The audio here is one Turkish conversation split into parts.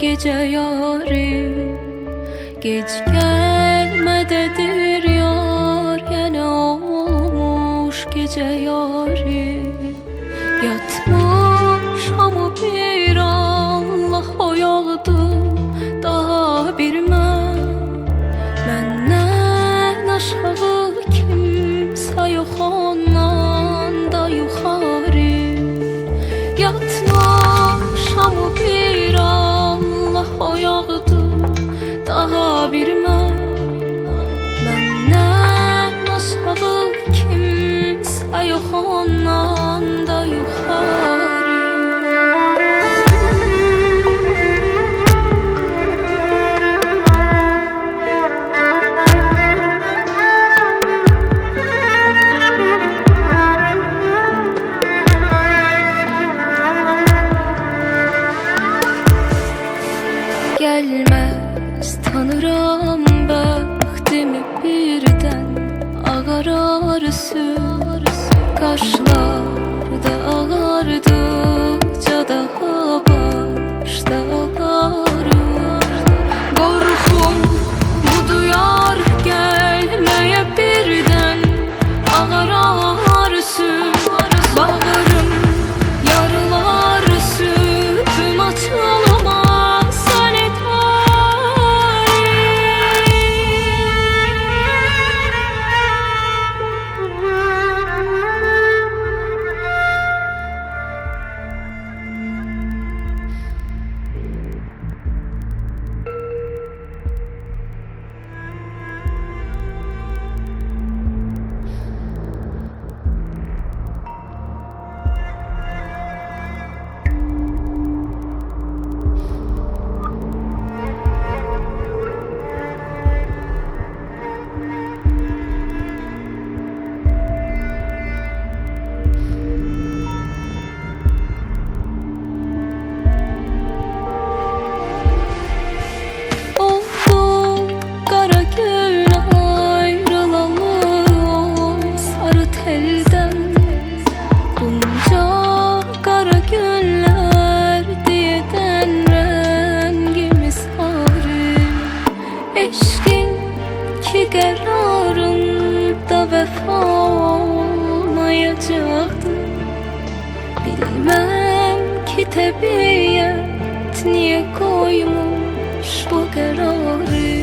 gece yarim. Geç gelmededir yar, gene olmuş gece yarim. Yatmış ama bir Allah oyadı, daha bir məndən aşağı kimsə yox, ondan da yuxarı. Yatmış ama bir Allah oyadı, daha bir məndən aşağı kimsə yox, ondan da yuxarı. Gelmez tanıram bəxtimi birdən, ağararısı qaşlarda ağardıqca daha başda ağarır. Qorxum budur yar, gəlməyə birdən ağararısı. Bağırım yarılarısı, tüm açılamaz səni qərarında vəfa olmayacaqdı. Bilməm ki təbiət niyə qoymuş bu qərarı.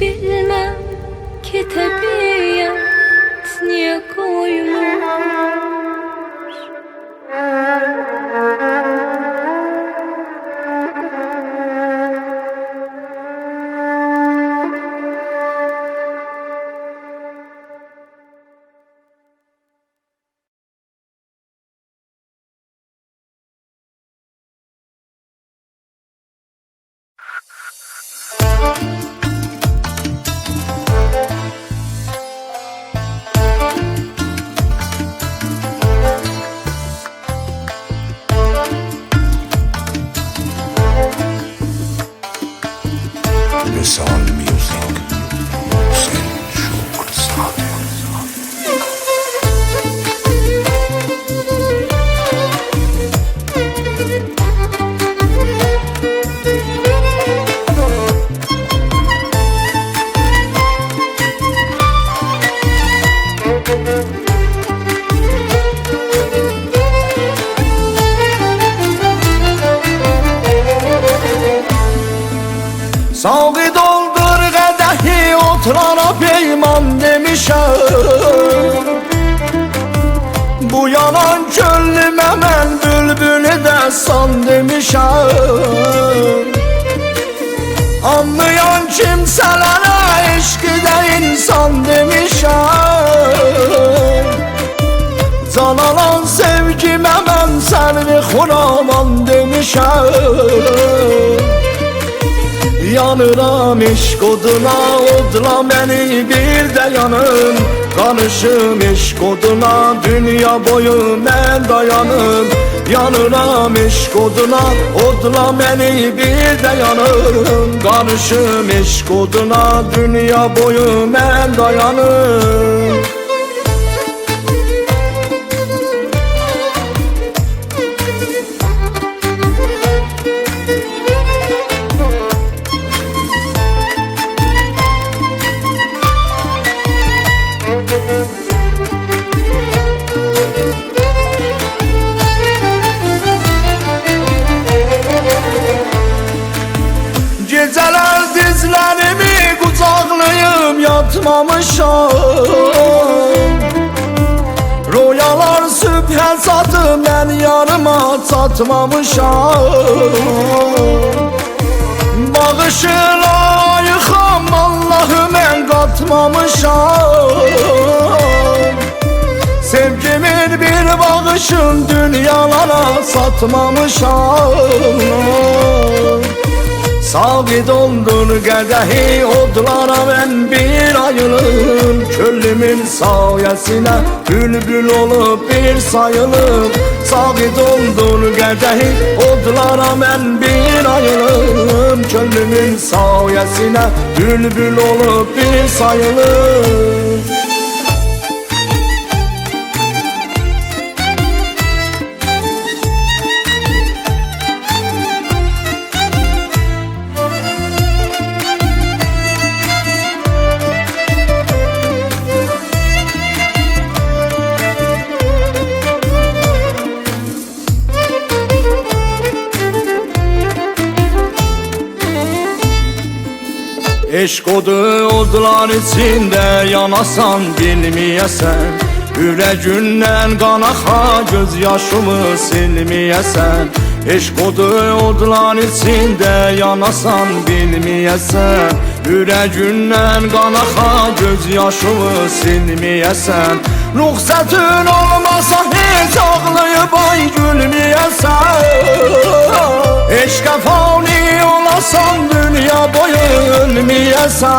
Bilməm ki təbiət niyə qoymuş. Misal Music, Hüseyin Şokrsade. Sağı doldur qədəhi, oturana peyman demişəm. Bu yanan könlümə mən bülbülü dəstan demişəm. Anlayan kimsələrə eşqi də insan demişəm. Can alan sevgimə mən sərvi xuraman demişəm. Yanıram eşq oduna, odla beni bir de yanım. Karışım eşq oduna, dünya boyu ben dayanım. Yanıram eşq oduna, odla beni bir de yanım. Karışım eşq oduna, dünya boyu ben dayanım. yatmamışam. Rüyalar sübhe satı ben yarıma çatmamışam. Bağışına yıxam Allah'ı mən qatmamışam. Sevgimin bir bağışın dünyalara satmamışam. Sağ doldur qədəhi odlara ben bir ayılım. Köllümün sayesine bülbül olup bir sayılım. Sağ doldur qədəhi odlara ben bir ayılım. Köllümün sayesine bülbül olup bir sayılım. Eşq odu odlar içinde yanasan bilmeyesen. Ürəgündən qanaxa göz yaşımı silmeyesen. Eşq odu odlar içinde yanasan bilmeyesen. Ürəgündən qanaxa göz yaşımı silmeyesen. Ruxsatın olmasa hiç ağlayıp ay gülmeyesen. Eşqə fani olasan dünya boyu ölmeyesen.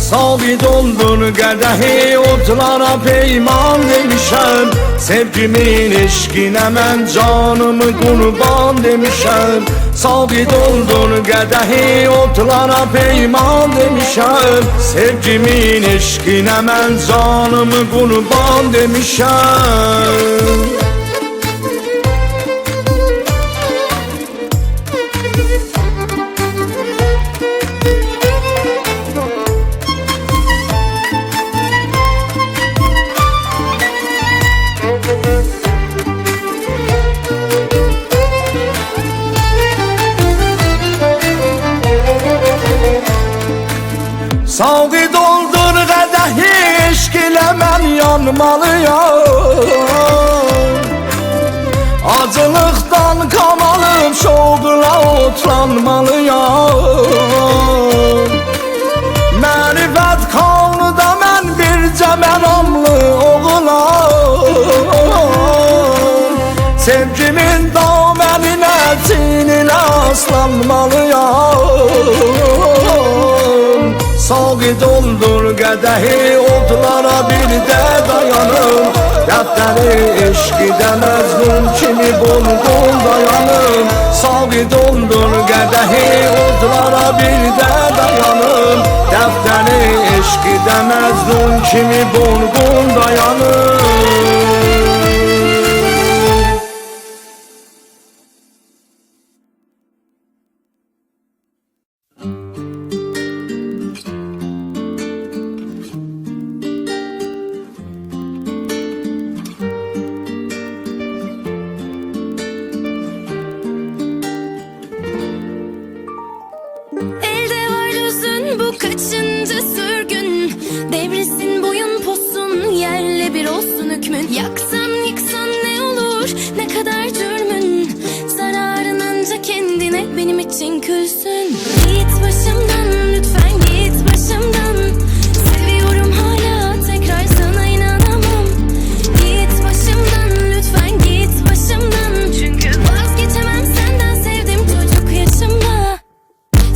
Sabi doldur qədəhi otlara peyman demişəm. Sevgimin eşqinə mən canımı qurban demişəm. Sabi doldur qədəhi otlara peyman demişəm. Sevgimin eşqinə mən canımı qurban demişəm. Sağı doldur qədəhi eşq ilə mən yanmalıyam. Acılıqdan qamalım şoğla otlanmalıyam. Mərifət kanıda mən bircə məramlı oğulam. Sevgimin daməninə çininə aslanmalıyam. Sağı doldur qədəhi odlara bir də dayanım. Dəftəri eşqidə məzlum kimi bolğun dayanım. Sağı doldur qədəhi odlara bir də dayanım. Dəftəri eşqidə məzlum kimi bolğun dayanım. Kaçıncı sürgün devresin boyun posun, yerle bir olsun hükmün. Yaksan yıksan ne olur, ne kadar cürmün, zararın ancak kendine, benim için külsün. Git başımdan lütfen, git başımdan. Seviyorum hala, tekrar sana inanamam. Git başımdan lütfen, git başımdan. Çünkü vazgeçemem senden, sevdim çocuk yaşımda.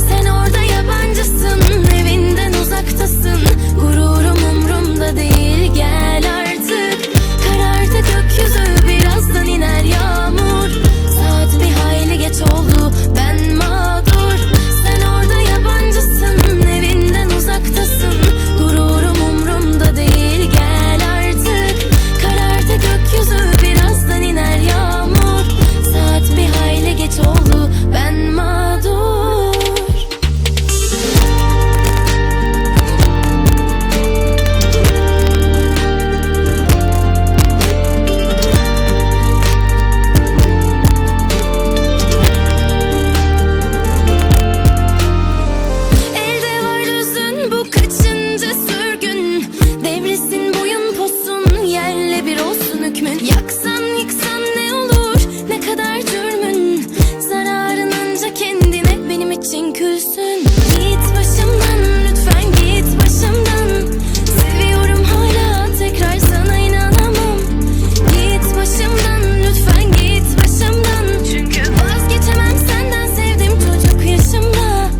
Sen orada yabancısın, evinden uzaktasın. Gururum umrumda değil, gel artık. Karardı gökyüzü, birazdan iner yağmur. Saat bir hayli geç oldu, ben mağdur. Sen orada yabancısın. dökülsün. Git başımdan, lütfen git başımdan. Seviyorum hala, tekrar sana inanamam. Git başımdan, lütfen git başımdan. Çünkü vazgeçemem senden, sevdim çocuk yaşımda.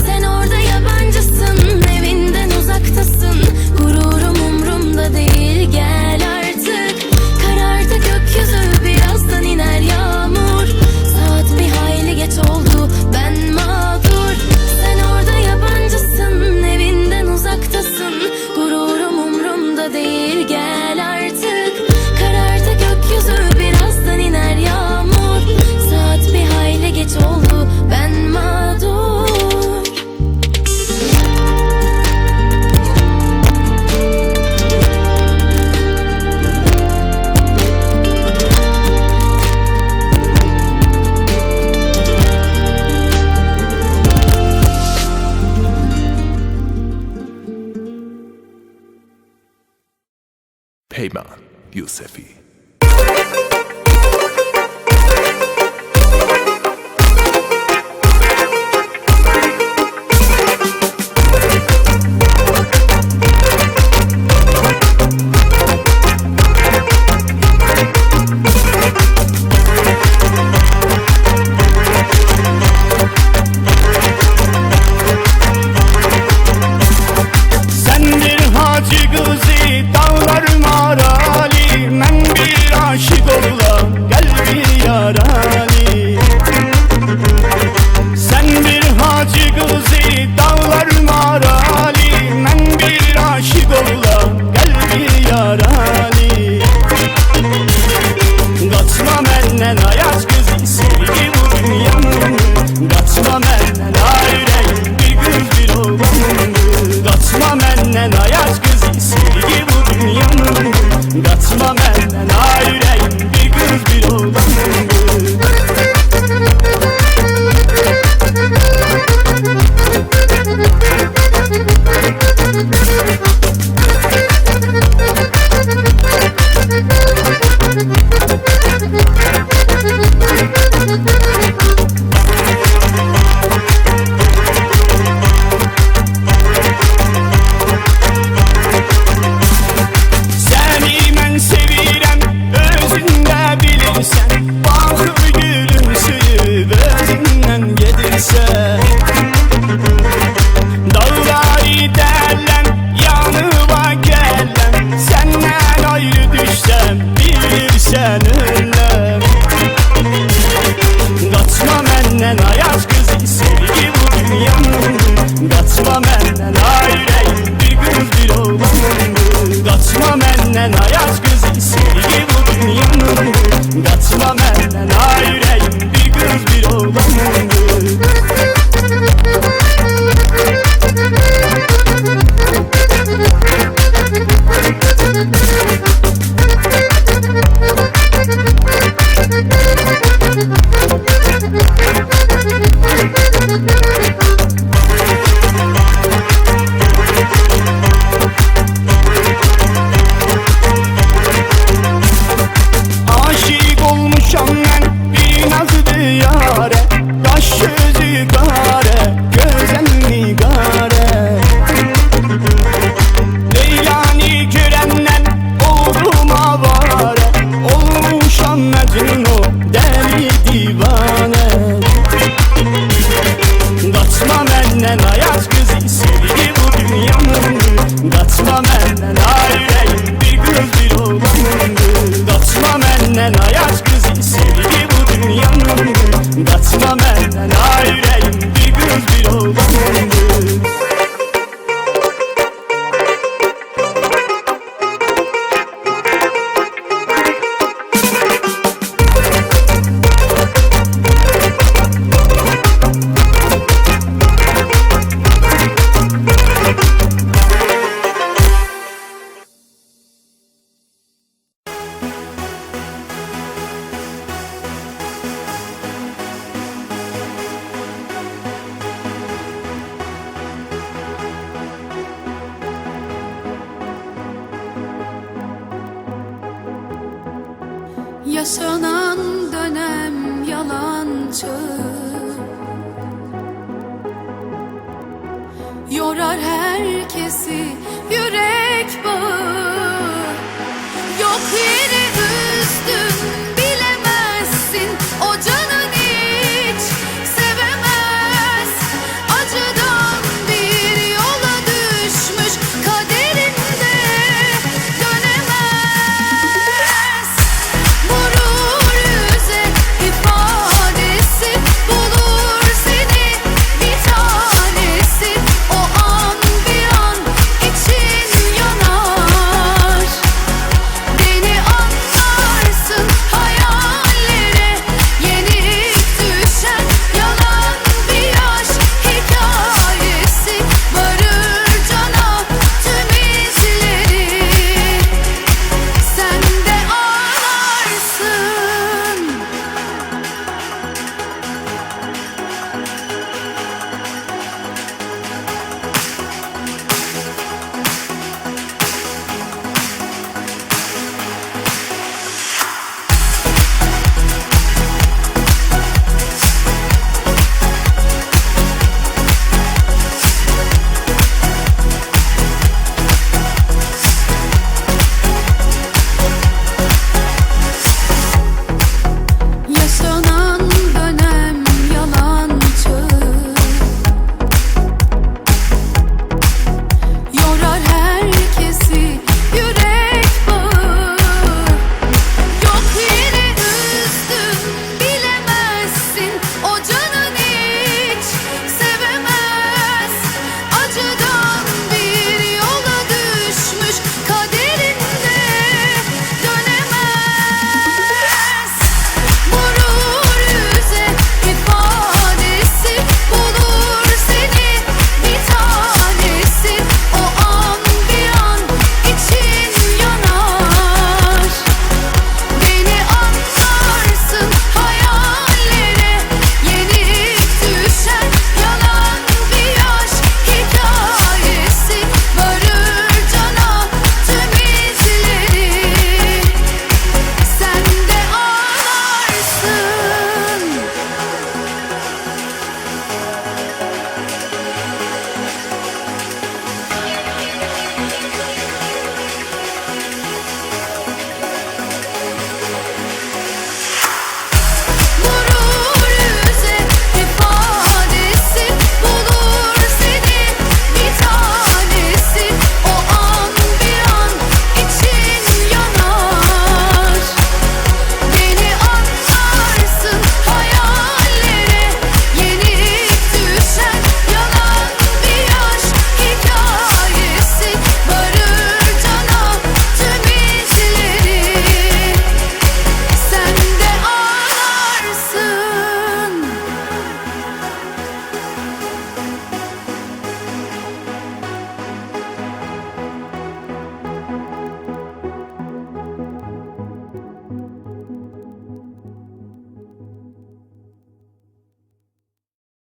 Sen orada yabancısın, evinden uzaktasın. Gururum umrumda değil, gel artık. Karardı gökyüzü, birazdan iner yağmur. Saat bir hayli geç oldu, ben mağdur. Sen orada yabancısın, evinden uzaktasın. Gururum umrumda değil, gel artık. Karardı gökyüzü, birazdan iner yağmur. Saat bir hayli geç oldu, ben mağdur. Peyman Yusefi. Sen bir hacı kızı, dağlarım arali. Men bir aşık oğlan, kalbi yarali. Sen bir hacı kızı, dağlarım arali. Men bir aşık oğlan, kalbi yarali. Kaçma menden ayaz kızı, sevgi bu dünyanın. Kaçma menden ayrıyım, bir kız bir oğlan. Kaçma menden ayaz kızı, sevgi bu dünyanın. Kaçma menden ayrıyım, bir kız bir oğlan. Seni ben sevirem, özünde bilirsen. Bakır gülümsüyüp özünden gedirsen. Dağları derlen, yanıma gelen. Senden ayrı düşsem, bilirsen ölem. Kaçma menden ayaz kızı, sevgi bu dünyanın. Kaçma menden ayrıyım, bir kız bir oğlan. Kaçma menden ayaz kızı, sevgi bu dünyanın. Kaçma menden ayrıyım, bir kız bir oğlan. Aşık olmuşam ben bir nazlı diyare. Kaş gözü kare, gözlerini kare. Leyla'nı görenden oldum avare. Olmuşam Mecnun, o deli divane. Kaçma menden ayaz kızı, sevgi bu dünyanın. Kaçma menden ayrıyım, bir kız bir oğlan. Kaçma menden ayaz kızı, sevgi bu dünyanın. Kaçma menden ayrıyım, bir kız bir oğlan. Yaşanan dönem yalancı. yorar herkesi yürek bağı. Yok yere